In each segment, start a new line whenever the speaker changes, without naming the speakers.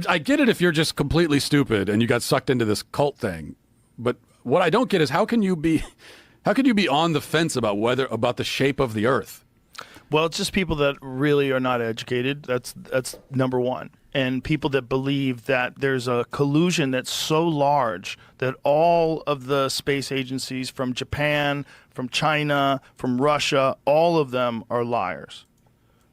I get it if you're just completely stupid and you got sucked into this cult thing, but what I don't get is how can you be on the fence about the shape of the Earth?
Well, it's just people that really are not educated. That's number one. And people that believe that there's a collusion that's so large that all of the space agencies from Japan, from China, from Russia, all of them are liars.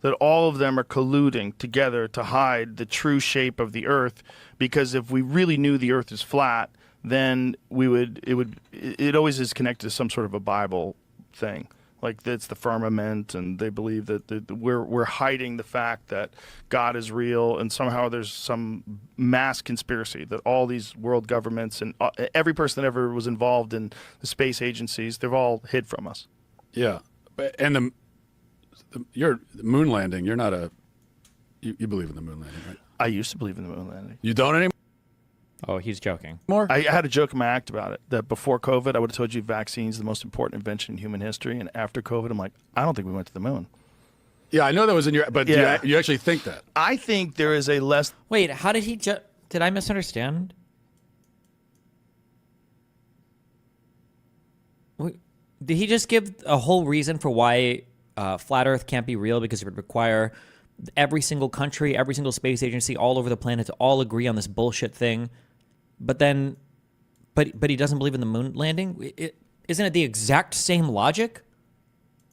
That all of them are colluding together to hide the true shape of the Earth, because if we really knew the Earth is flat, then it always is connected to some sort of a Bible thing. Like it's the firmament, and they believe that we're hiding the fact that God is real, and somehow there's some mass conspiracy that all these world governments and every person that ever was involved in the space agencies, they've all hid from us.
Yeah, and the moon landing. You're not you believe in the moon landing, right?
I used to believe in the moon landing.
You don't anymore?
Oh, he's joking.
I had a joke in my act about it, that before COVID, I would have told you vaccines the most important invention in human history. And after COVID, I'm like, I don't think we went to the moon.
Yeah, I know that was in your, but
Yeah.
you actually think that?
I think there is a less...
Wait, how did he did I misunderstand? Did he just give a whole reason for why flat Earth can't be real? Because it would require every single country, every single space agency all over the planet to all agree on this bullshit thing. But then, but he doesn't believe in the moon landing? Isn't it the exact same logic?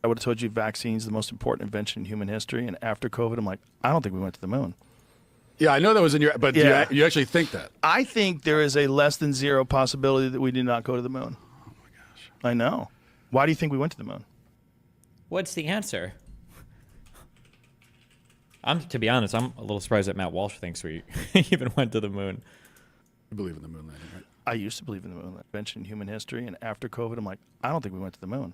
I would have told you vaccines the most important invention in human history. And after COVID, I'm like, I don't think we went to the moon.
Yeah, I know that was in your, but
Yeah.
you actually think that?
I think there is a less than zero possibility that we did not go to the moon.
Oh my gosh.
I know. Why do you think we went to the moon?
What's the answer? To be honest, I'm a little surprised that Matt Walsh thinks we even went to the moon.
You believe in the moon landing, right?
I used to believe in the moon invention in human history. And after COVID, I'm like, I don't think we went to the moon.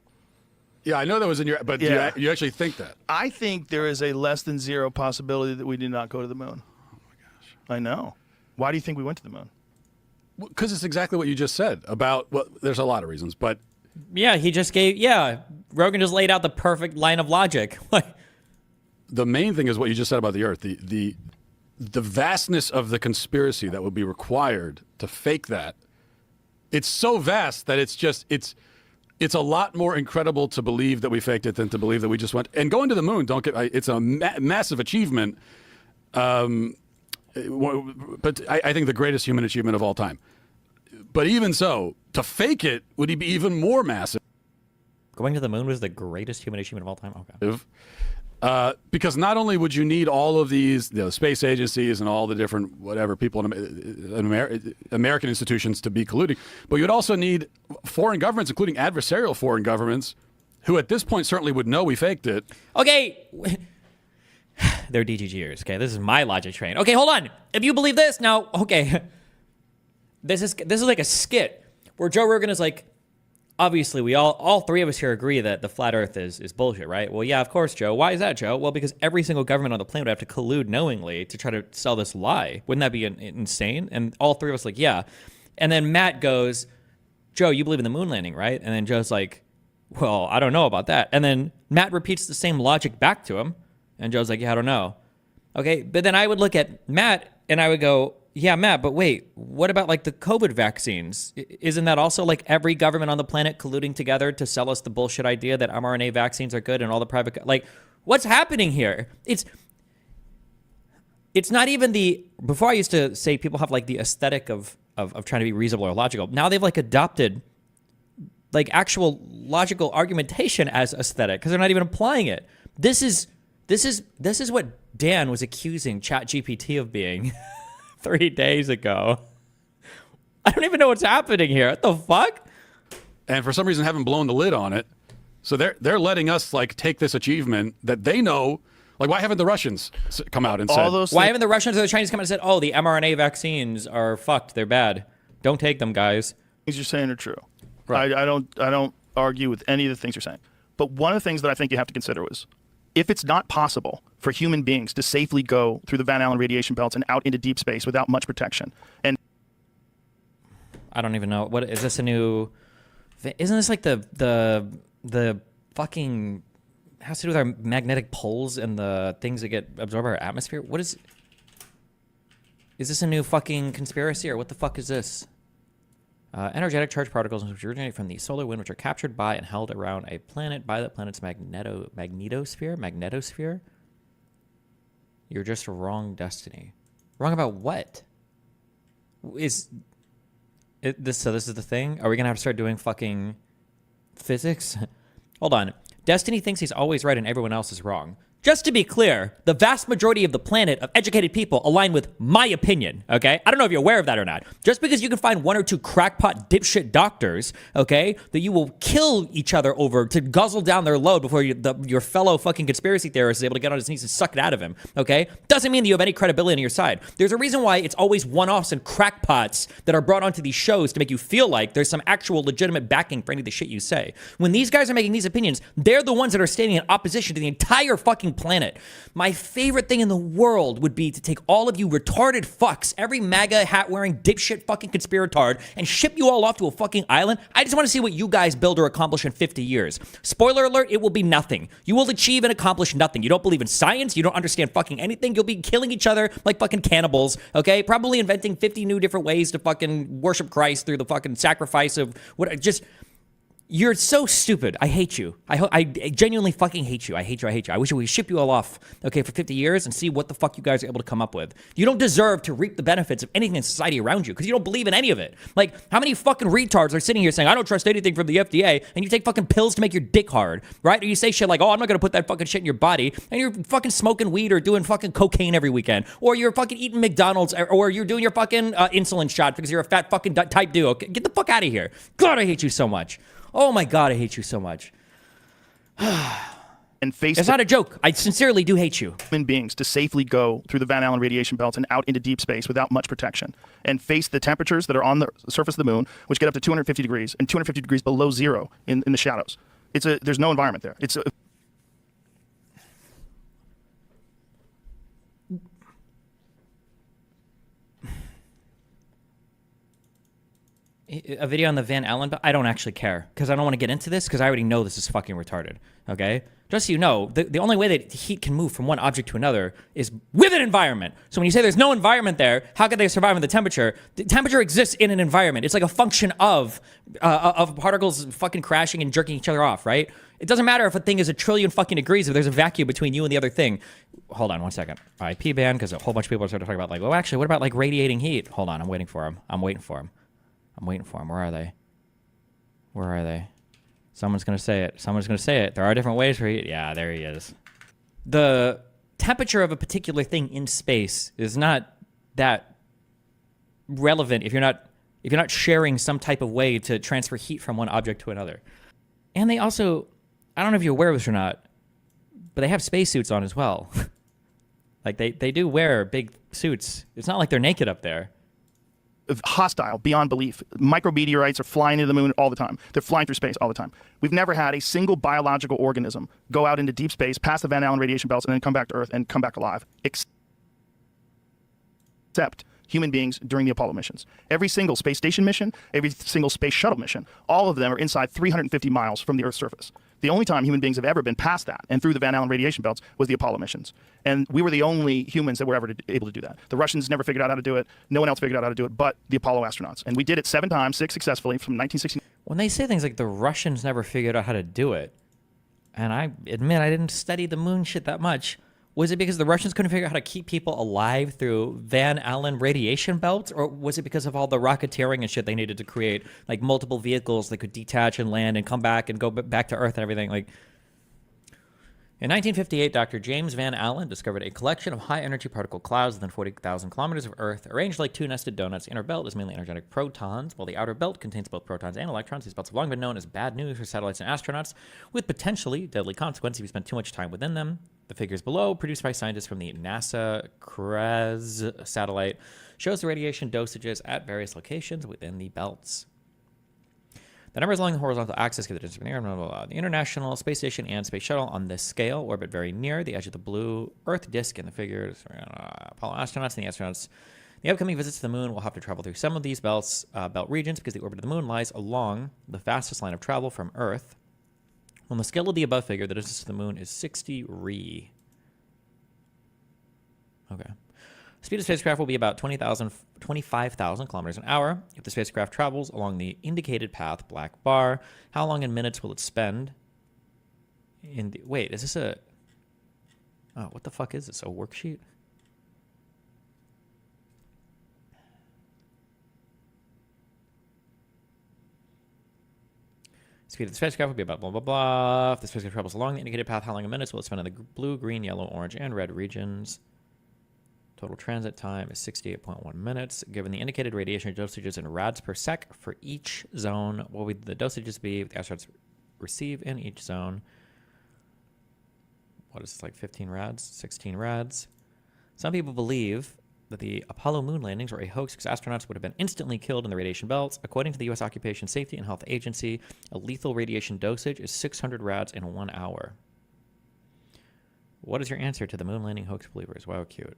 Yeah, I know that was in your, but
Yeah.
you actually think that?
I think there is a less than zero possibility that we did not go to the moon.
Oh my gosh.
I know. Why do you think we went to the moon?
Because it's exactly what you just said about, well, there's a lot of reasons, but
Yeah, he just Rogan just laid out the perfect line of logic.
the main thing is what you just said about the Earth. The vastness of the conspiracy that would be required to fake that. It's so vast that it's a lot more incredible to believe that we faked it than to believe that we just went. And going to the moon, it's a massive achievement. But I think the greatest human achievement of all time. But even so, to fake it would be even more massive.
Going to the moon was the greatest human achievement of all time? Okay.
Because not only would you need all of these space agencies and all the different whatever people in American institutions to be colluding, but you'd also need foreign governments, including adversarial foreign governments, who at this point certainly would know we faked it.
Okay. They're DGGers, okay? This is my logic train. Okay, hold on. If you believe this, now, okay. This is like a skit where Joe Rogan is like, obviously, we all three of us here agree that the flat Earth is bullshit, right? Well, yeah, of course, Joe. Why is that, Joe? Well, because every single government on the planet would have to collude knowingly to try to sell this lie. Wouldn't that be insane? And all three of us like, yeah. And then Matt goes, Joe, you believe in the moon landing, right? And then Joe's like, well, I don't know about that. And then Matt repeats the same logic back to him. And Joe's like, yeah, I don't know. Okay, but then I would look at Matt and I would go, yeah, Matt, but wait, what about like the COVID vaccines? Isn't that also like every government on the planet colluding together to sell us the bullshit idea that mRNA vaccines are good and all the private, like, what's happening here? It's not even before I used to say people have like the aesthetic of trying to be reasonable or logical. Now they've like adopted like actual logical argumentation as aesthetic because they're not even applying it. This is what Dan was accusing ChatGPT of being 3 days ago. I don't even know what's happening here. What the fuck?
And for some reason haven't blown the lid on it. So they're letting us like take this achievement that they know. Like, why haven't the Russians come out and said?
Why haven't the Russians or the Chinese come out and said, oh, the mRNA vaccines are fucked. They're bad. Don't take them, guys.
Things you're saying are true.
Right.
I don't argue with any of the things you're saying. But one of the things that I think you have to consider was, if it's not possible for human beings to safely go through the Van Allen radiation belts and out into deep space without much protection, and
I don't even know. What is this a new? Isn't this like the fucking has to do with our magnetic poles and the things that get absorbed by our atmosphere? What is? Is this a new fucking conspiracy, or what the fuck is this? Energetic charged particles which originate from the solar wind, which are captured by and held around a planet by that planet's magnetosphere. You're just wrong, Destiny. Wrong about what? So this is the thing? Are we gonna have to start doing fucking physics? Hold on. Destiny thinks he's always right and everyone else is wrong. Just to be clear, the vast majority of the planet of educated people align with my opinion, okay? I don't know if you're aware of that or not. Just because you can find one or two crackpot dipshit doctors, okay, that you will kill each other over to guzzle down their load before your fellow fucking conspiracy theorist is able to get on his knees and suck it out of him, okay? Doesn't mean that you have any credibility on your side. There's a reason why it's always one-offs and crackpots that are brought onto these shows to make you feel like there's some actual legitimate backing for any of the shit you say. When these guys are making these opinions, they're the ones that are standing in opposition to the entire fucking planet. My favorite thing in the world would be to take all of you retarded fucks, every MAGA hat-wearing dipshit fucking conspiratard, and ship you all off to a fucking island. I just want to see what you guys build or accomplish in 50 years. Spoiler alert, it will be nothing. You will achieve and accomplish nothing. You don't believe in science. You don't understand fucking anything. You'll be killing each other like fucking cannibals, okay? Probably inventing 50 new different ways to fucking worship Christ through the fucking sacrifice of what, just... You're so stupid. I hate you. I genuinely fucking hate you. I hate you. I hate you. I wish we ship you all off, okay, for 50 years and see what the fuck you guys are able to come up with. You don't deserve to reap the benefits of anything in society around you because you don't believe in any of it. Like, how many fucking retards are sitting here saying, I don't trust anything from the FDA, and you take fucking pills to make your dick hard, right? Or you say shit like, oh, I'm not going to put that fucking shit in your body, and you're fucking smoking weed or doing fucking cocaine every weekend. Or you're fucking eating McDonald's, or you're doing your fucking insulin shot because you're a fat fucking type 2. Okay? Get the fuck out of here. God, I hate you so much. Oh my God, I hate you so much.
And face
it's not a joke. I sincerely do hate you.
Human beings to safely go through the Van Allen radiation belts and out into deep space without much protection, and face the temperatures that are on the surface of the moon, which get up to 250 degrees and 250 degrees below zero in the shadows. There's no environment there.
A video on the Van Allen, but I don't actually care because I don't want to get into this because I already know this is fucking retarded, okay? Just so you know, the only way that heat can move from one object to another is with an environment. So when you say there's no environment there, how could they survive in the temperature? The temperature exists in an environment. It's like a function of particles fucking crashing and jerking each other off, right? It doesn't matter if a thing is a trillion fucking degrees if there's a vacuum between you and the other thing. Hold on 1 second. IP ban because a whole bunch of people are starting to talk about like, oh, actually, what about like radiating heat? Hold on, I'm waiting for him. Where are they? Where are they? Someone's going to say it. There are different ways for heat. Yeah, there he is. The temperature of a particular thing in space is not that relevant if you're not sharing some type of way to transfer heat from one object to another. And they also, I don't know if you're aware of this or not, but they have spacesuits on as well. Like they do wear big suits. It's not like they're naked up there.
Hostile beyond belief. Micrometeorites are flying into the moon all the time. They're flying through space all the time. We've never had a single biological organism go out into deep space, past the Van Allen radiation belts, and then come back to Earth and come back alive, except human beings during the Apollo missions. Every single space station mission, every single space shuttle mission, all of them are inside 350 miles from the Earth's surface. The only time human beings have ever been past that and through the Van Allen radiation belts was the Apollo missions. And we were the only humans that were ever able to do that. The Russians never figured out how to do it. No one else figured out how to do it but the Apollo astronauts. And we did it 7 times, 6 successfully from 1960.
When they say things like the Russians never figured out how to do it, and I admit I didn't study the moon shit that much, was it because the Russians couldn't figure out how to keep people alive through Van Allen radiation belts? Or was it because of all the rocketeering and shit they needed to create, like multiple vehicles that could detach and land and come back and go back to Earth and everything? Like, in 1958, Dr. James Van Allen discovered a collection of high-energy particle clouds within 40,000 kilometers of Earth, arranged like 2 nested donuts. The inner belt is mainly energetic protons, while the outer belt contains both protons and electrons. These belts have long been known as bad news for satellites and astronauts, with potentially deadly consequences if you spend too much time within them. The figures below, produced by scientists from the NASA CRES satellite, shows the radiation dosages at various locations within the belts. The numbers along the horizontal axis give the distance between the International Space Station and Space Shuttle on this scale orbit very near the edge of the blue Earth disk in the figures. Apollo astronauts and the astronauts. The upcoming visits to the moon will have to travel through some of these belt regions because the orbit of the moon lies along the fastest line of travel from Earth. On the scale of the above figure, the distance to the moon is 60 Re. Okay. Speed of the spacecraft will be about 25,000 kilometers an hour. If the spacecraft travels along the indicated path, black bar, how long in minutes will it spend? Wait, is this a... Oh, what the fuck is this? A worksheet? Speed of the spacecraft will be about blah, blah, blah. If the spacecraft travels along the indicated path, how long in minutes will it spend in the blue, green, yellow, orange, and red regions? Total transit time is 68.1 minutes. Given the indicated radiation dosages in rads per sec for each zone, what would the dosages be the astronauts receive in each zone? What is this, like 15 rads? 16 rads? Some people believe that the Apollo moon landings were a hoax because astronauts would have been instantly killed in the radiation belts. According to the U.S. Occupation Safety and Health Agency, a lethal radiation dosage is 600 rads in 1 hour. What is your answer to the moon landing hoax believers? Wow, cute.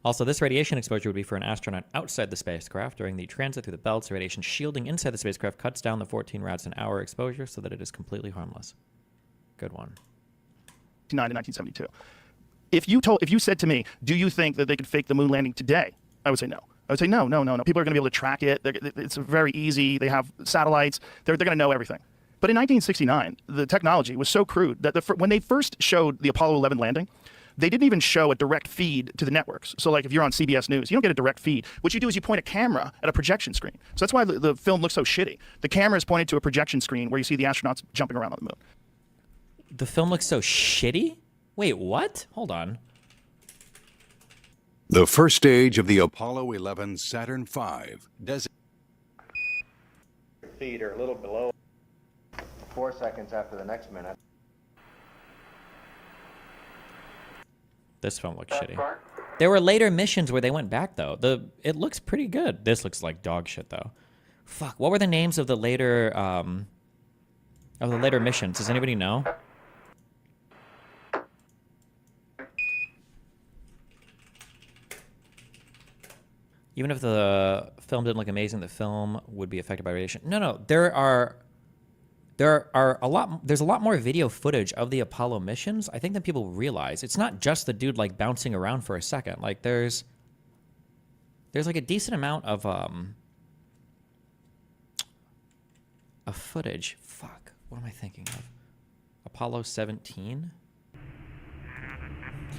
Also, this radiation exposure would be for an astronaut outside the spacecraft. During the transit through the belts, the radiation shielding inside the spacecraft cuts down the 14 rads an hour exposure so that it is completely harmless. Good one.
1972. If you said to me, do you think that they could fake the moon landing today? I would say no. I would say no. People are going to be able to track it. It's very easy. They have satellites. They're going to know everything. But in 1969, the technology was so crude that when they first showed the Apollo 11 landing, they didn't even show a direct feed to the networks. So like if you're on CBS News, you don't get a direct feed. What you do is you point a camera at a projection screen. So that's why the film looks so shitty. The camera is pointed to a projection screen where you see the astronauts jumping around on the moon.
The film looks so shitty? Wait, what? Hold on.
The first stage of the Apollo 11 Saturn V
feet or a little below 4 seconds after the next minute.
This film looks shitty. There were later missions where they went back, though. It looks pretty good. This looks like dog shit, though. Fuck, what were the names of the later missions? Does anybody know? Even if the film didn't look amazing, the film would be affected by radiation. No, there's a lot more video footage of the Apollo missions, I think, than people realize. It's not just the dude like bouncing around for a second. Like there's like a decent amount of footage. Fuck, what am I thinking of? Apollo 17?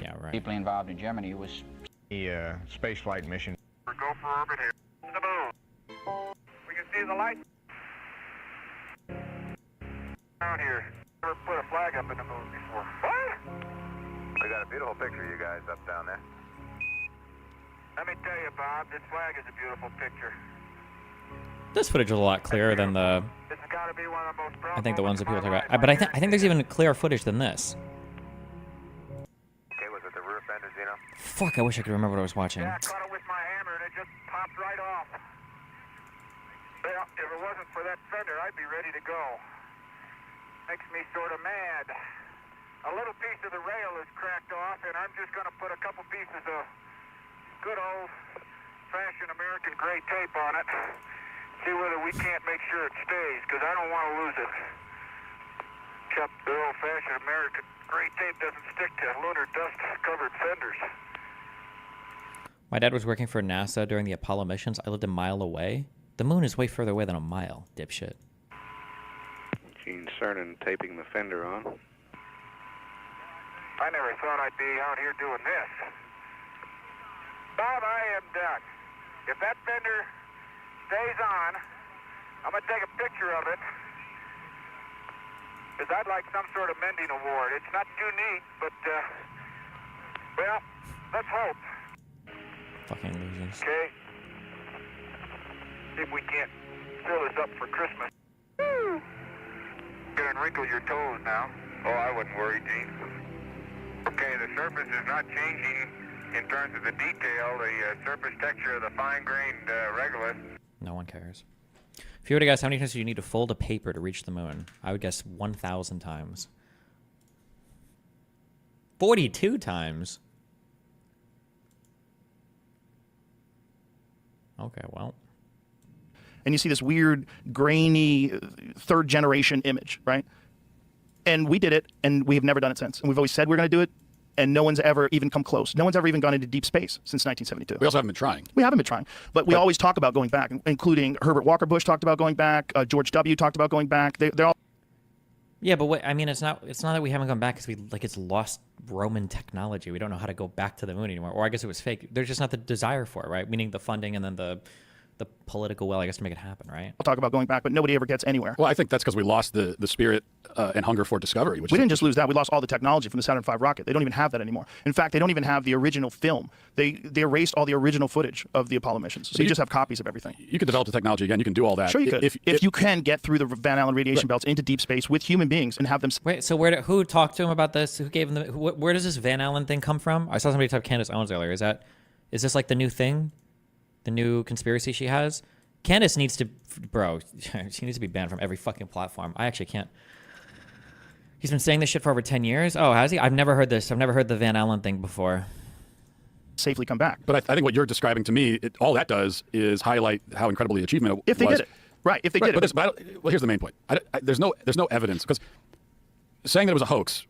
Yeah, right.
Deeply involved in Germany was
the space flight mission.
Go for orbit here. The moon. We can see the light. Down here. Never put a flag up in the moon before. What? We got a beautiful picture of you guys up down there. Let me tell you, Bob, this flag is a beautiful picture.
This footage is a lot clearer than the.
This has got to be one of the most proud
I think the ones that people talk
moments
about. But I think there's even clearer footage than this.
Okay, was it the rear fenders, you know?
Fuck, I wish I could remember what I was watching.
Yeah, I caught it with my hammer and it just popped right off. Well, if it wasn't for that fender, I'd be ready to go. Makes me sort of mad. A little piece of the rail is cracked off, and I'm just going to put a couple pieces of good old-fashioned American gray tape on it. See whether we can't make sure it stays, because I don't want to lose it. Except the old-fashioned American gray tape doesn't stick to lunar dust-covered fenders.
My dad was working for NASA during the Apollo missions. I lived a mile away. The moon is way further away than a mile, dipshit.
Gene Cernan taping the fender on.
I never thought I'd be out here doing this. Bob, I am done. If that fender stays on, I'm going to take a picture of it, because I'd like some sort of mending award. It's not too neat, but, well, let's hope.
Fucking losers.
Okay. See if we can't fill this up for Christmas. Woo! Gonna wrinkle your toes now. Oh, I wouldn't worry, Gene. Okay, the surface is not changing in terms of the detail, the surface texture of the fine-grained regolith.
No one cares. If you were to guess how many times do you need to fold a paper to reach the moon, I would guess 1,000 times. 42 times? Okay, well.
And you see this weird, grainy, third-generation image, right? And we did it, and we have never done it since. And we've always said we're going to do it, and no one's ever even come close. No one's ever even gone into deep space since 1972.
We also haven't been trying.
We haven't been trying, but we always talk about going back, including Herbert Walker Bush talked about going back. George W. talked about going back. They're all.
Yeah, but I mean, it's not that we haven't gone back because it's lost Roman technology. We don't know how to go back to the moon anymore. Or I guess it was fake. There's just not the desire for it, right? Meaning the funding and then the political will, I guess, to make it happen, right?
I'll talk about going back, but nobody ever gets anywhere.
Well, I think that's because we lost the spirit and hunger for discovery.
We didn't just lose that. We lost all the technology from the Saturn V rocket. They don't even have that anymore. In fact, they don't even have the original film. They erased all the original footage of the Apollo missions. So you just have copies of everything.
You could develop the technology again. You can do all that.
Sure you could. If you can get through the Van Allen radiation belts into deep space with human beings and have them...
Wait, so who talked to him about this? Who gave him where does this Van Allen thing come from? I saw somebody type Candace Owens earlier. Is this like the new thing? The new conspiracy she has? Candace needs to, bro, she needs to be banned from every fucking platform. I actually can't. He's been saying this shit for over 10 years? Oh, has he? I've never heard this. I've never heard the Van Allen thing before.
Safely come back.
But I think what you're describing to me, all that does is highlight how incredible the achievement was.
If they did it. Right, if they did it.
Well, here's the main point. There's no evidence, because saying that it was a hoax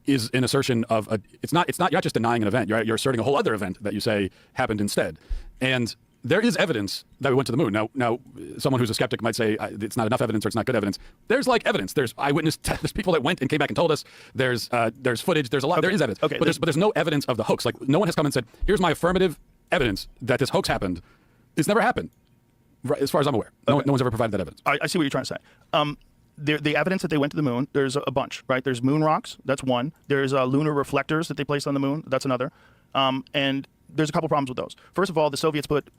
is an assertion of it's not you're not just denying an event. You're asserting a whole other event that you say happened instead. And there is evidence that we went to the moon. Now, someone who's a skeptic might say it's not enough evidence or it's not good evidence. There's evidence. There's eyewitness. There's people that went and came back and told us. There's footage. There's a lot. Okay. There is evidence. Okay. But there's no evidence of the hoax. Like, no one has come and said, here's my affirmative evidence that this hoax happened. It's never happened, right, as far as I'm aware. No one's ever provided that evidence.
I see what you're trying to say. The evidence that they went to the moon, there's a bunch, right? There's moon rocks. That's one. There's lunar reflectors that they placed on the moon. That's another. And there's a couple problems with those. First of all, the Soviets put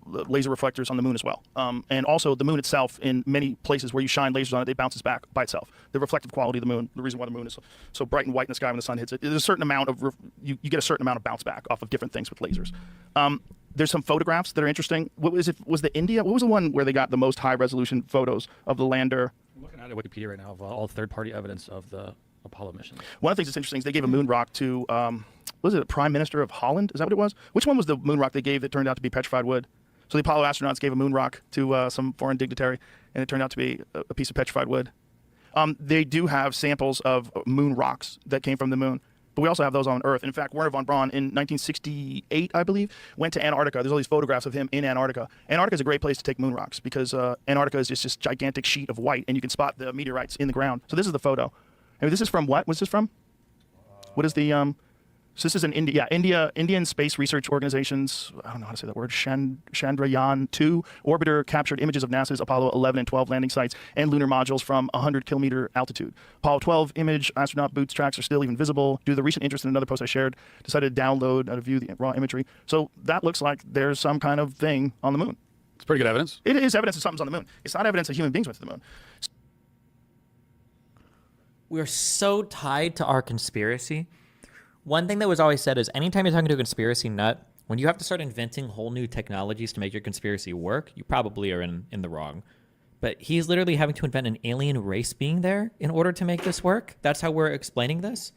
laser reflectors on the moon as well. And also the moon itself, in many places where you shine lasers on it, it bounces back by itself. The reflective quality of the moon, the reason why the moon is so bright and white in the sky when the sun hits it, there's a certain amount of, you get a certain amount of bounce back off of different things with lasers. There's some photographs that are interesting. What was it? Was the India? What was the one where they got the most high resolution photos of the lander?
I'm looking at Wikipedia right now of all third-party evidence of the Apollo mission.
One of the things that's interesting is they gave a moon rock to, was it the Prime Minister of Holland? Is that what it was? Which one was the moon rock they gave that turned out to be petrified wood? So the Apollo astronauts gave a moon rock to some foreign dignitary, and it turned out to be a piece of petrified wood. They do have samples of moon rocks that came from the moon, but we also have those on Earth. And in fact, Werner von Braun in 1968, I believe, went to Antarctica. There's all these photographs of him in Antarctica. Antarctica is a great place to take moon rocks because Antarctica is just this gigantic sheet of white, and you can spot the meteorites in the ground. So this is the photo. I mean, this is from what? What's this from? What is the so this is an Indian Space Research Organization's, I don't know how to say that word, Chandrayaan-2 orbiter captured images of NASA's Apollo 11 and 12 landing sites and lunar modules from 100-kilometer altitude. Apollo 12 image, astronaut boots tracks are still even visible. Due to the recent interest in another post I shared, decided to download and view the raw imagery. So that looks like there's some kind of thing on the moon.
It's pretty good evidence.
It is evidence that something's on the moon. It's not evidence that human beings went to the moon.
We're so tied to our conspiracy. One thing that was always said is anytime you're talking to a conspiracy nut, when you have to start inventing whole new technologies to make your conspiracy work, you probably are in the wrong. But he's literally having to invent an alien race being there in order to make this work. That's how we're explaining this.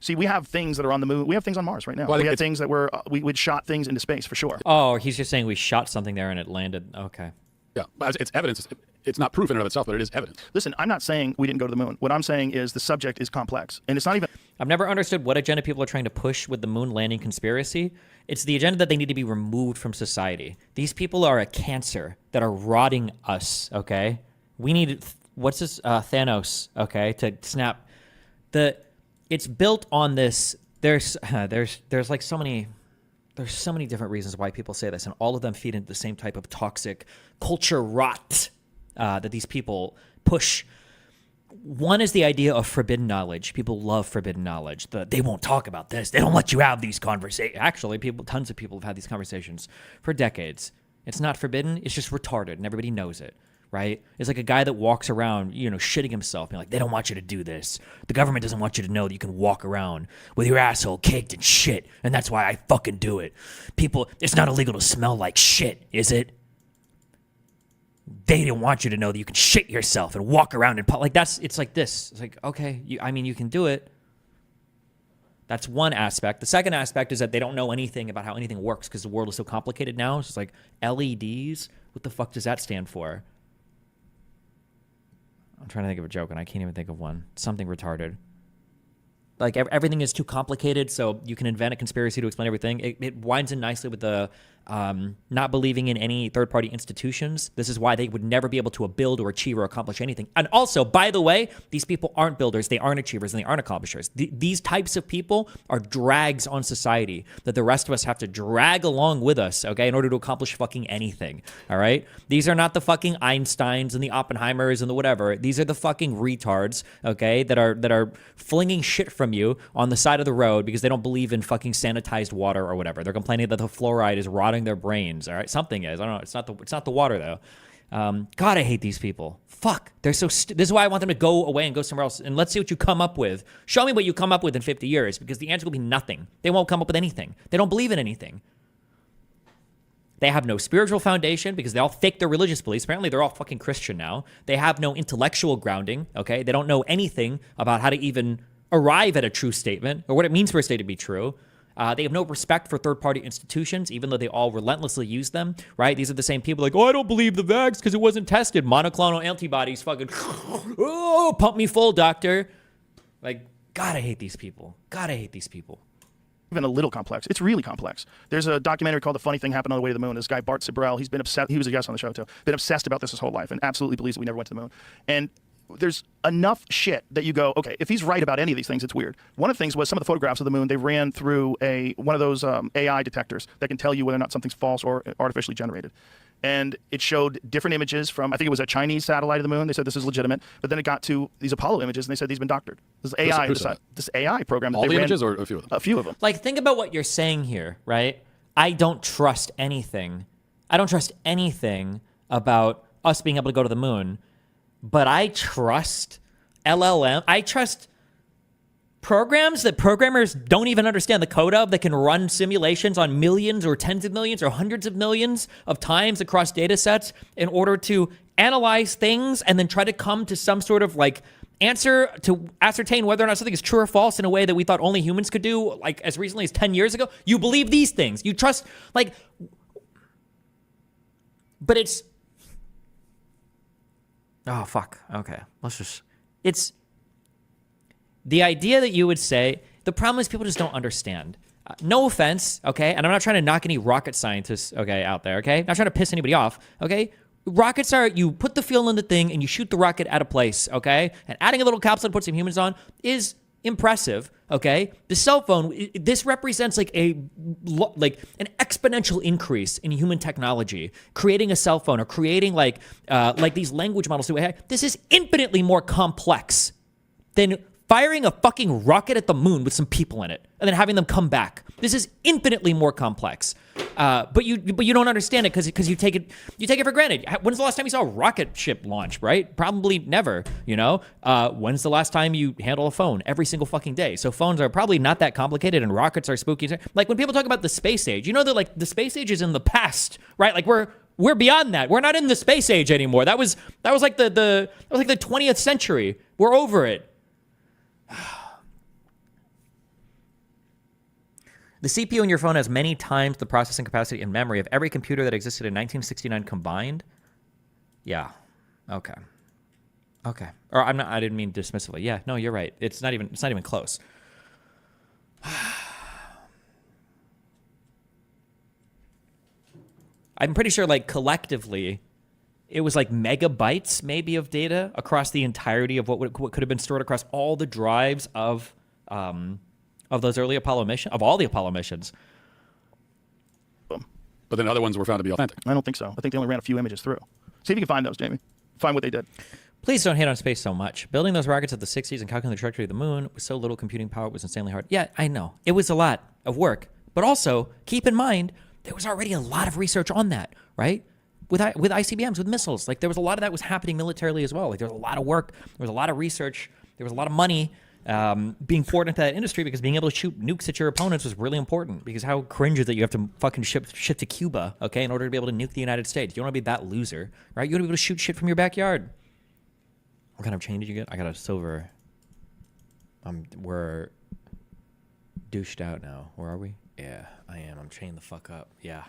See, we have things that are on the moon. We have things on Mars right now. We have things that we shot things into space for sure.
Oh, he's just saying we shot something there and it landed. Okay.
Yeah, it's evidence. It's not proof in and of itself, but it is evidence.
Listen, I'm not saying we didn't go to the moon. What I'm saying is the subject is complex, and it's not even...
I've never understood what agenda people are trying to push with the moon landing conspiracy. It's the agenda that they need to be removed from society. These people are a cancer that are rotting us, okay? We need, Thanos, okay, to snap. It's built on this, there's like so many... There's so many different reasons why people say this, and all of them feed into the same type of toxic culture rot that these people push. One is the idea of forbidden knowledge. People love forbidden knowledge. They won't talk about this. They don't let you have these conversations. Actually, tons of people have had these conversations for decades. It's not forbidden. It's just retarded, and everybody knows it. Right? It's like a guy that walks around, shitting himself, being like, they don't want you to do this. The government doesn't want you to know that you can walk around with your asshole caked in shit, and that's why I fucking do it. People, it's not illegal to smell like shit, is it? They don't want you to know that you can shit yourself and walk around and it's like this. It's like, okay, you can do it. That's one aspect. The second aspect is that they don't know anything about how anything works because the world is so complicated now. It's just like LEDs. What the fuck does that stand for? I'm trying to think of a joke, and I can't even think of one. Something retarded. Like everything is too complicated, so you can invent a conspiracy to explain everything. It winds in nicely with the not believing in any third-party institutions. This is why they would never be able to build or achieve or accomplish anything. And also, by the way, these people aren't builders, they aren't achievers, and they aren't accomplishers. These types of people are drags on society that the rest of us have to drag along with us, okay, in order to accomplish fucking anything, all right? These are not the fucking Einsteins and the Oppenheimers and the whatever. These are the fucking retards, okay, that are flinging shit from you on the side of the road because they don't believe in fucking sanitized water or whatever. They're complaining that the fluoride is rotting their brains. All right, something is. I don't know. It's not the water though. God, I hate these people. Fuck, they're so. This is why I want them to go away and go somewhere else. And let's see what you come up with. Show me what you come up with in 50 years, because the answer will be nothing. They won't come up with anything. They don't believe in anything. They have no spiritual foundation because they all fake their religious beliefs. Apparently, they're all fucking Christian now. They have no intellectual grounding. Okay, they don't know anything about how to even arrive at a true statement or what it means for a statement to be true. They have no respect for third-party institutions, even though they all relentlessly use them, right? These are the same people like, oh, I don't believe the vax because it wasn't tested. Monoclonal antibodies fucking, oh, pump me full, doctor. Like, God, I hate these people. God, I hate these people.
Even a little complex. It's really complex. There's a documentary called The Funny Thing Happened on the Way to the Moon. This guy, Bart Sibrel, he's been obsessed. He was a guest on the show, too. Been obsessed about this his whole life and absolutely believes that we never went to the moon. And there's enough shit that you go, okay, if he's right about any of these things, it's weird. One of the things was some of the photographs of the moon, they ran through one of those AI detectors that can tell you whether or not something's false or artificially generated. And it showed different images from, I think it was a Chinese satellite of the moon. They said this is legitimate. But then it got to these Apollo images, and they said these have been doctored. This is AI, this AI program that
all
they
the
ran.
images or a few of them?
A few of them.
Like, think about what you're saying here, right? I don't trust anything. I don't trust anything about us being able to go to the moon. But I trust LLM. I trust programs that programmers don't even understand the code of, that can run simulations on millions or tens of millions or hundreds of millions of times across data sets in order to analyze things and then try to come to some sort of like answer to ascertain whether or not something is true or false in a way that we thought only humans could do, like as recently as 10 years ago. You believe these things. You trust, like, but it's, oh, fuck. Okay. It's the idea that you would say, the problem is people just don't understand. No offense, okay? And I'm not trying to knock any rocket scientists, okay, out there, okay? Not trying to piss anybody off, okay? Rockets are, you put the fuel in the thing and you shoot the rocket at a place, okay? And adding a little capsule to put some humans on is impressive, okay? The cell phone, this represents like an exponential increase in human technology. Creating a cell phone or creating like these language models. This is infinitely more complex than firing a fucking rocket at the moon with some people in it and then having them come back. This is infinitely more complex. But you don't understand it because you take it for granted. When's the last time you saw a rocket ship launch, right? Probably never, you know? When's the last time you handle a phone? Every single fucking day. So phones are probably not that complicated and rockets are spooky. Like when people talk about the space age, you know that like the space age is in the past, right? Like we're beyond that. We're not in the space age anymore. That was like the 20th century. We're over it. The CPU in your phone has many times the processing capacity and memory of every computer that existed in 1969 combined. Yeah. Okay. Or I didn't mean dismissively. Yeah. No, you're right. It's not even close. I'm pretty sure like collectively it was like megabytes maybe of data across the entirety of what could have been stored across all the drives of those early Apollo missions, of all the Apollo missions.
But then other ones were found to be authentic.
I don't think so. I think they only ran a few images through. See if you can find those, Jamie. Find what they did.
Please don't hate on space so much. Building those rockets at the 60s and calculating the trajectory of the moon with so little computing power was insanely hard. Yeah, I know. It was a lot of work. But also, keep in mind, there was already a lot of research on that, right? With ICBMs, with missiles. Like, there was a lot of that was happening militarily as well. Like, there was a lot of work. There was a lot of research. There was a lot of money being poured into that industry because being able to shoot nukes at your opponents was really important. Because how cringe is that you have to fucking ship to Cuba, okay, in order to be able to nuke the United States? You don't want to be that loser, right? You want to be able to shoot shit from your backyard. What kind of chain did you get? I got a silver. We're douched out now. Where are we? Yeah, I am. I'm chained the fuck up. Yeah.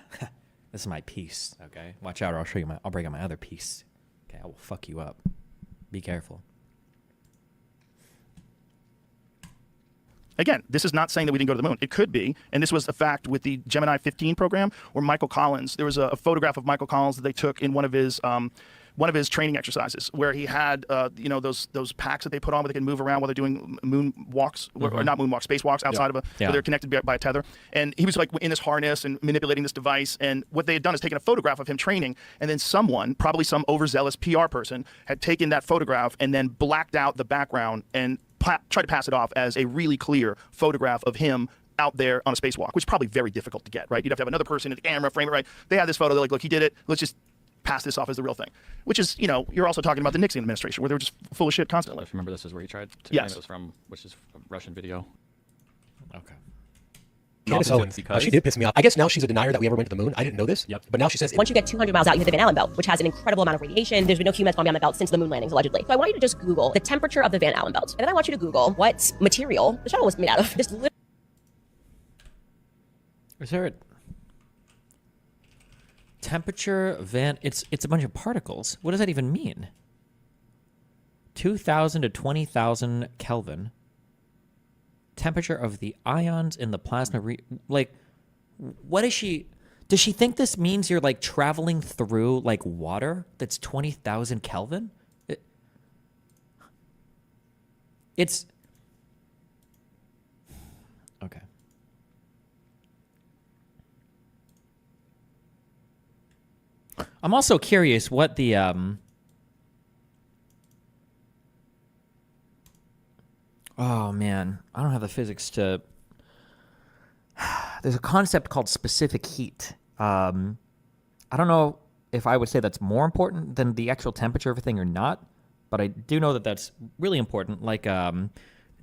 This is my piece, okay? Watch out or I'll break out my other piece. Okay, I will fuck you up. Be careful.
Again, this is not saying that we didn't go to the moon. It could be, and this was a fact with the Gemini 15 program, where Michael Collins, there was a photograph of Michael Collins that they took in one of his training exercises, where he had those packs that they put on where they can move around while they're doing moon walks, or not moon walks, space walks outside of where they're connected by a tether. And he was like in this harness and manipulating this device. And what they had done is taken a photograph of him training, and then someone, probably some overzealous PR person, had taken that photograph and then blacked out the background and tried to pass it off as a really clear photograph of him out there on a spacewalk, which is probably very difficult to get, right? You'd have to have another person in the camera, frame it right. They had this photo, they're like, look, he did it. Let's just pass this off as the real thing. Which is, you're also talking about the Nixon administration, where they were just full of shit constantly.
If you remember, this is where he tried to
Yes.
claim it was from, which is a Russian video.
Okay.
Candace Owens, she did piss me off. I guess now she's a denier that we ever went to the moon. I didn't know this.
Yep.
But now she says...
Once you get 200 miles out, you hit the Van Allen belt, which has an incredible amount of radiation. There's been no human that's gone beyond the belt since the moon landings, allegedly. So I want you to just Google the temperature of the Van Allen belt. And then I want you to Google what material the shuttle was made out of. Just
Is there a temperature Van? It's a bunch of particles. What does that even mean? 2,000 to 20,000 Kelvin. Temperature of the ions in the plasma. What is she? Does she think this means you're like traveling through like water that's 20,000 Kelvin? It's okay. I'm also curious what the oh man, I don't have the physics to. There's a concept called specific heat. I don't know if I would say that's more important than the actual temperature of a thing or not, but I do know that that's really important. Like,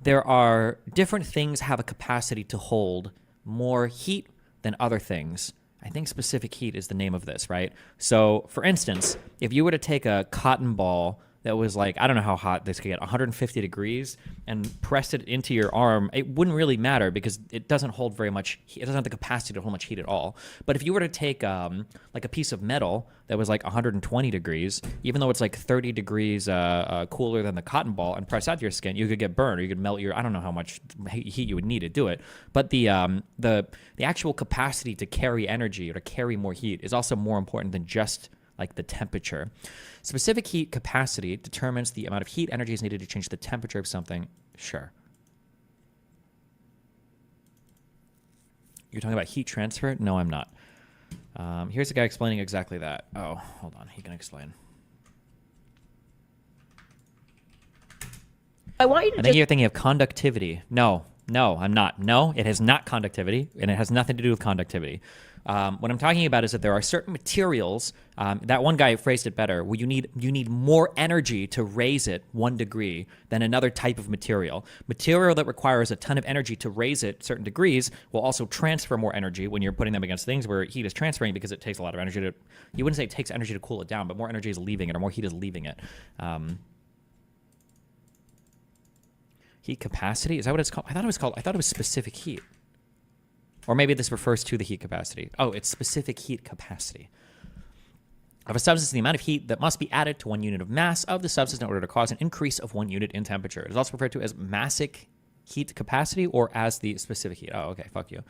there are different things have a capacity to hold more heat than other things. I think specific heat is the name of this, right? So, for instance, if you were to take a cotton ball that was like, I don't know how hot this could get, 150 degrees, and pressed it into your arm, it wouldn't really matter because it doesn't hold very much heat. It doesn't have the capacity to hold much heat at all. But if you were to take like a piece of metal that was like 120 degrees, even though it's like 30 degrees cooler than the cotton ball, and press that to your skin, you could get burned, or you could melt your, I don't know how much heat you would need to do it. But the actual capacity to carry energy or to carry more heat is also more important than just like the temperature. Specific heat capacity determines the amount of heat energy is needed to change the temperature of something. Sure. You're talking about heat transfer? No, I'm not. Here's a guy explaining exactly that. Oh, hold on. He can explain.
I want you to
I think you're thinking of conductivity. No, I'm not. No, it has not conductivity, and it has nothing to do with conductivity. What I'm talking about is that there are certain materials, that one guy phrased it better, where you need more energy to raise it 1 degree than another type of material. Material that requires a ton of energy to raise it certain degrees will also transfer more energy when you're putting them against things where heat is transferring, because it takes a lot of energy to, you wouldn't say it takes energy to cool it down, but more energy is leaving it, or more heat is leaving it. Heat capacity, is that what it's called? I thought it was specific heat. Or maybe this refers to the heat capacity. Oh, it's specific heat capacity of a substance, the amount of heat that must be added to 1 unit of mass of the substance in order to cause an increase of 1 unit in temperature. It is also referred to as massic heat capacity or as the specific heat. Oh, okay, fuck you.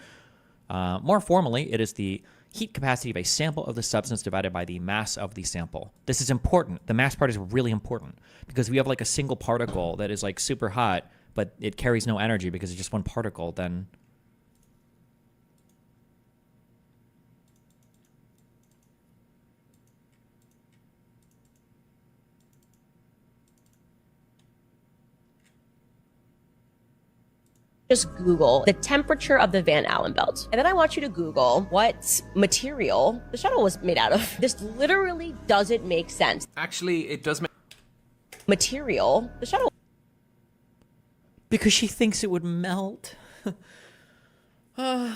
More formally, it is the heat capacity of a sample of the substance divided by the mass of the sample. This is important. The mass part is really important, because if we have like a single particle that is like super hot, but it carries no energy because it's just one particle, then
just Google the temperature of the Van Allen belt. And then I want you to Google what material the shuttle was made out of. This literally doesn't make sense.
Actually, it does make
material the shuttle.
because she thinks it would melt. Okay.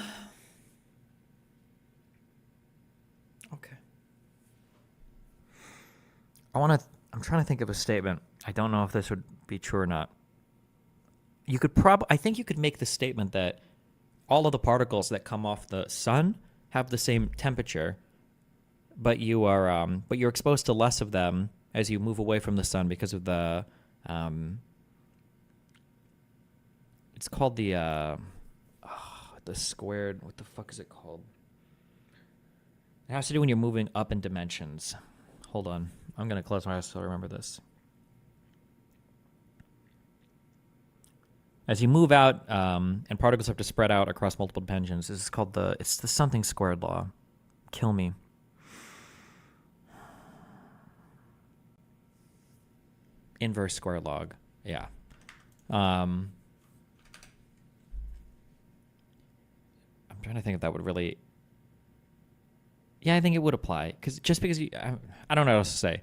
I'm trying to think of a statement. I don't know if this would be true or not. I think you could make the statement that all of the particles that come off the sun have the same temperature, but you're exposed to less of them as you move away from the sun because of the It's called the squared. What the fuck is it called? It has to do when you're moving up in dimensions. Hold on. I'm going to close my eyes so I remember this. As you move out and particles have to spread out across multiple dimensions, this is called it's the something squared law. Kill me. Inverse square log. Yeah. I'm trying to think if that would really... Yeah, I think it would apply. Because just because I don't know what else to say.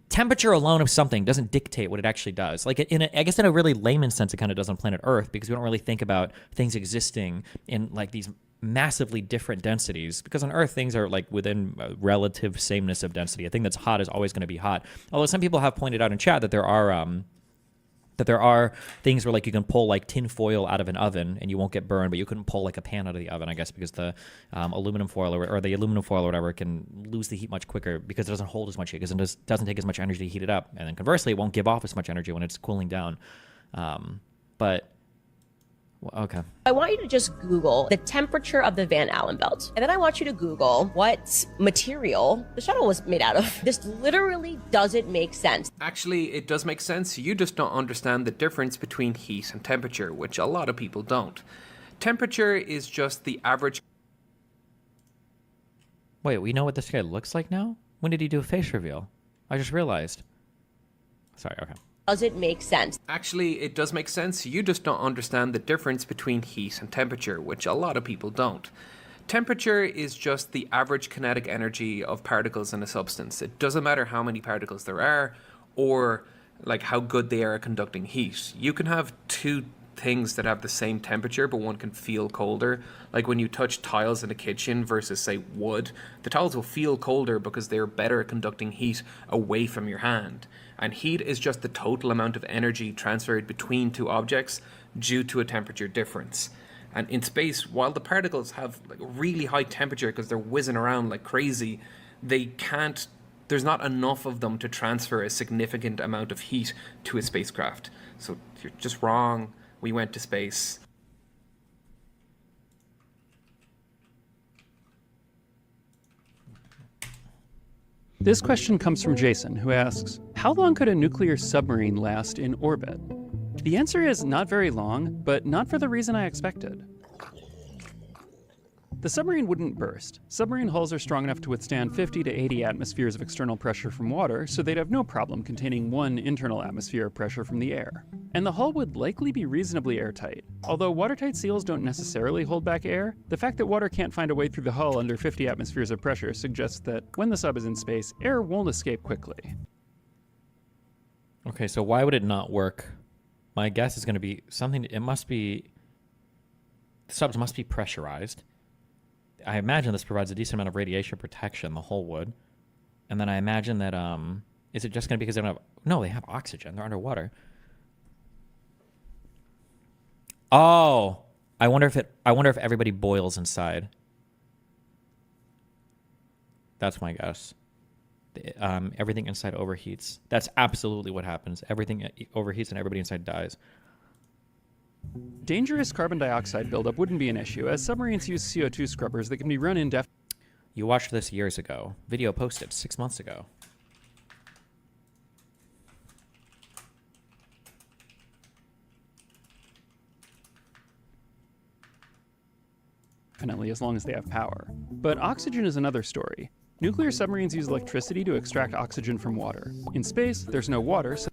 Temperature alone of something doesn't dictate what it actually does. Like, I guess in a really layman sense, it kind of does on planet Earth, because we don't really think about things existing in, like, these massively different densities. Because on Earth, things are, like, within a relative sameness of density. A thing that's hot is always going to be hot. Although some people have pointed out in chat that there are things where, like, you can pull, like, tin foil out of an oven and you won't get burned, but you couldn't pull, like, a pan out of the oven, I guess, because the aluminum foil or the aluminum foil or whatever can lose the heat much quicker because it doesn't hold as much heat, because it doesn't take as much energy to heat it up. And then conversely, it won't give off as much energy when it's cooling down. Okay.
I want you to just Google the temperature of the Van Allen belt. And then I want you to Google what material the shuttle was made out of. This literally doesn't make sense.
Actually, it does make sense. You just don't understand the difference between heat and temperature, which a lot of people don't. Temperature is just the average...
Wait, we know what this guy looks like now? When did he do a face reveal? I just realized. Sorry, okay.
Does it make sense?
Actually, it does make sense. You just don't understand the difference between heat and temperature, which a lot of people don't. Temperature is just the average kinetic energy of particles in a substance. It doesn't matter how many particles there are, or like how good they are at conducting heat. You can have two things that have the same temperature, but one can feel colder. Like when you touch tiles in a kitchen versus, say, wood, the tiles will feel colder because they're better at conducting heat away from your hand. And heat is just the total amount of energy transferred between two objects due to a temperature difference. And in space, while the particles have like really high temperature because they're whizzing around like crazy, there's not enough of them to transfer a significant amount of heat to a spacecraft. So you're just wrong. We went to space.
This question comes from Jason, who asks, how long could a nuclear submarine last in orbit? The answer is not very long, but not for the reason I expected. The submarine wouldn't burst. Submarine hulls are strong enough to withstand 50 to 80 atmospheres of external pressure from water, so they'd have no problem containing 1 internal atmosphere of pressure from the air. And the hull would likely be reasonably airtight. Although watertight seals don't necessarily hold back air, the fact that water can't find a way through the hull under 50 atmospheres of pressure suggests that when the sub is in space, air won't escape quickly.
Okay, so why would it not work? My guess is going to be something, the subs must be pressurized. I imagine this provides a decent amount of radiation protection, the hull would. And then I imagine that, is it just going to be because they don't have... No, they have oxygen. They're underwater. Oh! I wonder if everybody boils inside. That's my guess. Everything inside overheats. That's absolutely what happens. Everything overheats and everybody inside dies.
Dangerous carbon dioxide buildup wouldn't be an issue, as submarines use CO2 scrubbers that can be run indefinitely.
You watched this years ago. Video posted 6 months ago.
Definitely, as long as they have power. But oxygen is another story. Nuclear submarines use electricity to extract oxygen from water. In space, there's no water, so...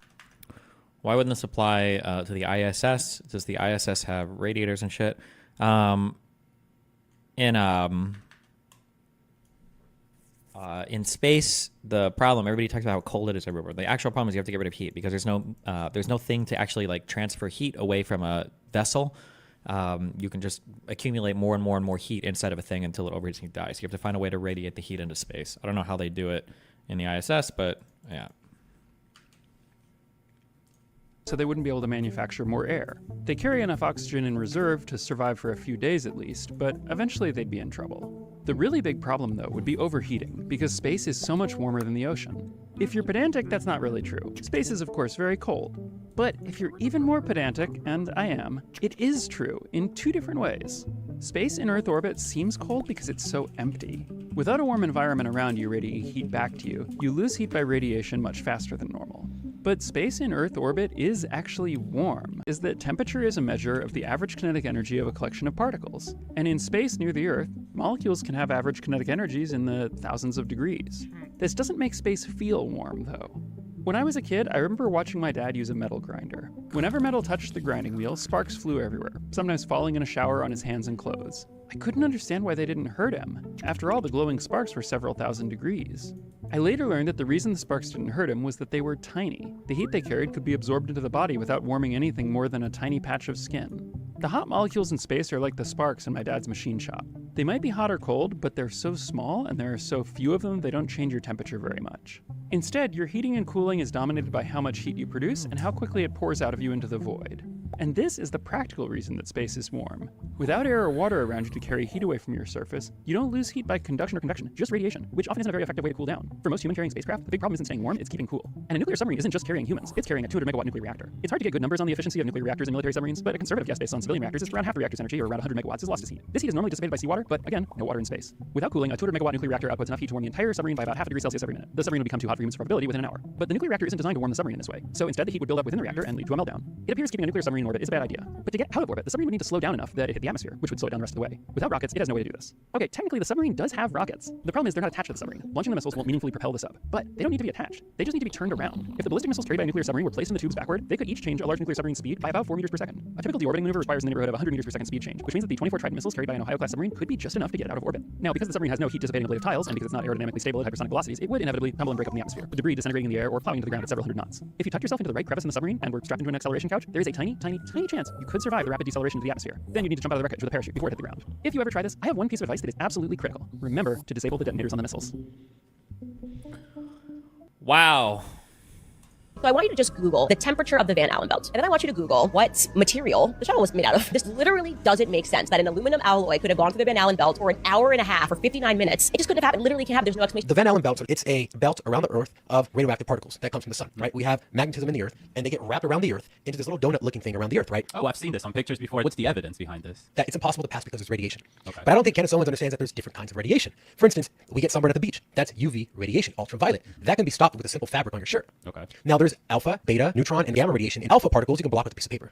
Why wouldn't this apply to the ISS? Does the ISS have radiators and shit? In space, the problem, everybody talks about how cold it is everywhere. The actual problem is you have to get rid of heat because there's no thing to actually like transfer heat away from a vessel. You can just accumulate more and more and more heat inside of a thing until it overheats and dies. You have to find a way to radiate the heat into space. I don't know how they do it in the ISS, but yeah.
So they wouldn't be able to manufacture more air. They carry enough oxygen in reserve to survive for a few days at least, but eventually they'd be in trouble. The really big problem, though, would be overheating, because space is so much warmer than the ocean. If you're pedantic, that's not really true. Space is, of course, very cold. But if you're even more pedantic, and I am, it is true in two different ways. Space in Earth orbit seems cold because it's so empty. Without a warm environment around you radiating heat back to you, you lose heat by radiation much faster than normal. But space in Earth orbit is actually warm, is that temperature is a measure of the average kinetic energy of a collection of particles. And in space near the Earth, molecules can have average kinetic energies in the thousands of degrees. This doesn't make space feel warm, though. When I was a kid, I remember watching my dad use a metal grinder. Whenever metal touched the grinding wheel, sparks flew everywhere, sometimes falling in a shower on his hands and clothes. I couldn't understand why they didn't hurt him. After all, the glowing sparks were several thousand degrees. I later learned that the reason the sparks didn't hurt him was that they were tiny. The heat they carried could be absorbed into the body without warming anything more than a tiny patch of skin. The hot molecules in space are like the sparks in my dad's machine shop. They might be hot or cold, but they're so small and there are so few of them they don't change your temperature very much. Instead, your heating and cooling is dominated by how much heat you produce and how quickly it pours out of you into the void. And this is the practical reason that space is warm. Without air or water around you to carry heat away from your surface, you don't lose heat by conduction or convection, just radiation, which often isn't a very effective way to cool down. For most human-carrying spacecraft, the big problem isn't staying warm, it's keeping cool. And a nuclear submarine isn't just carrying humans, it's carrying a 200 megawatt nuclear reactor. It's hard to get good numbers on the efficiency of nuclear reactors in military submarines, but a conservative guess based on civilian reactors is around half the reactor's energy, or around 100 megawatts, is lost as heat. This heat is normally dissipated by seawater, but again, no water in space. Without cooling, a 200 megawatt nuclear reactor outputs enough heat to warm the entire submarine by about half a degree Celsius every minute. The submarine would become too hot for human survivability within an hour. But the nuclear reactor isn't designed to warm the submarine in this way, so instead the heat would build up within the reactor and lead to a meltdown. It appears keeping a nuclear submarine in orbit is a bad idea. But to get out of orbit, the submarine would need to slow down enough that it hit the atmosphere, which would slow it down the rest of the way. Without rockets, it has no way to do this. Okay, technically the submarine does have rockets. The problem is they're not attached to the submarine. Launching the missiles won't meaningfully propel the sub. But they don't need to be attached. They just need to be turned around. If the ballistic missiles carried by a nuclear submarine were placed in the tubes backward, they could each change a large nuclear submarine speed by about 4 meters per second. A typical deorbiting maneuver requires in the neighborhood of 100 meters per second speed change, which means that the 24 Trident missiles carried by an Ohio-class submarine could be just enough to get it out of orbit. Now, because the submarine has no heat-dissipating ablative tiles, and because it's not aerodynamically stable at hypersonic velocities, it would inevitably tumble and break up in the atmosphere, with debris disintegrating in the air or plowing into the ground at several hundred knots. If you tucked yourself into the right crevice in the submarine and were strapped into an acceleration couch, there is a tiny chance you could survive the rapid deceleration to the atmosphere. Then you need to jump out of the wreckage with a parachute before it hit the ground. If you ever try this, I have one piece of advice that is absolutely critical. Remember to disable the detonators on the missiles.
Wow.
So I want you to just Google the temperature of the Van Allen belt. And then I want you to Google what material the shuttle was made out of. This literally doesn't make sense that an aluminum alloy could have gone through the Van Allen belt for an hour and a half or 59 minutes. It just couldn't have happened. It literally can't have. There's no explanation.
The Van Allen belt, it's a belt around the Earth of radioactive particles that comes from the sun, right? We have magnetism in the Earth, and they get wrapped around the Earth into this little donut-looking thing around the Earth, right?
Oh, I've seen this on pictures before. What's the evidence behind this?
That it's impossible to pass because there's radiation.
Okay.
But I don't think Candace Owens understands that there's different kinds of radiation. For instance, we get sunburn at the beach. That's UV radiation, ultraviolet. That can be stopped with a simple fabric on your shirt.
Okay.
Now there's alpha, beta, neutron, and gamma radiation. In alpha particles, you can block with a piece of paper.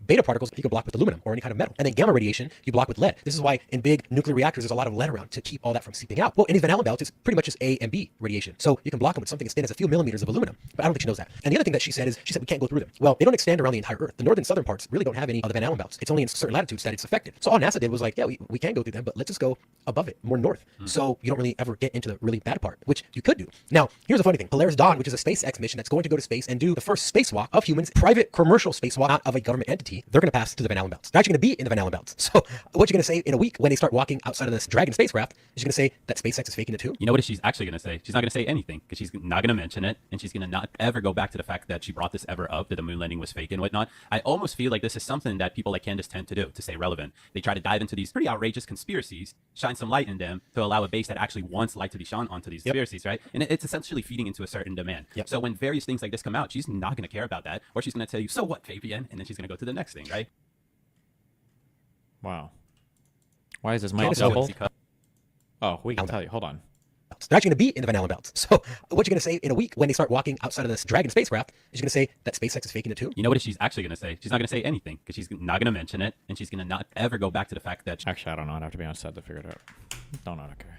Beta particles, you can block with aluminum or any kind of metal. And then gamma radiation, you block with lead. This is why in big nuclear reactors, there's a lot of lead around to keep all that from seeping out. Well, in these Van Allen belts, it's pretty much just A and B radiation. So you can block them with something as thin as a few millimeters of aluminum. But I don't think she knows that. And the other thing that she said we can't go through them. Well, they don't extend around the entire Earth. The northern southern parts really don't have any of the Van Allen belts. It's only in certain latitudes that it's affected. So all NASA did was like, yeah, we can go through them, but let's just go above it, more north. So you don't really ever get into the really bad part, which you could do. Now, here's a funny thing. Polaris Dawn, which is a SpaceX mission that's going to go to space and do the first spacewalk of humans, private commercial spacewalk, not of a government entity, they're going to pass to the Van Allen belts. They're actually going to be in the Van Allen belts. So what you're going to say in a week when they start walking outside of this Dragon spacecraft is you're going to say that SpaceX is faking it too?
You know what she's actually going to say? She's not going to say anything because she's not going to mention it, and she's going to not ever go back to the fact that she brought this ever up, that the moon landing was fake and whatnot. I almost feel like this is something that people like Candace tend to do to stay relevant. They try to dive into these pretty outrageous conspiracies, shine some light in them to allow a base that actually wants light to be shone onto these conspiracies, right? And it's essentially feeding into a certain demand. So when various things like this come out, she's not going to care about that, or she's going to tell you, so what, Fabian? And then she's going to go to the next thing, right?
Wow. Why is this mic double? Oh, we can tell you. Hold on.
They're actually going to be in the Van Allen belts. So what you're going to say in a week when they start walking outside of this Dragon spacecraft is you're going to say that SpaceX is faking it too?
You know what she's actually going to say? She's not going to say anything because she's not going to mention it, and she's going to not ever go back to the fact that...
Actually, I don't know. I'd have to be on set to figure it out. Don't know. Okay.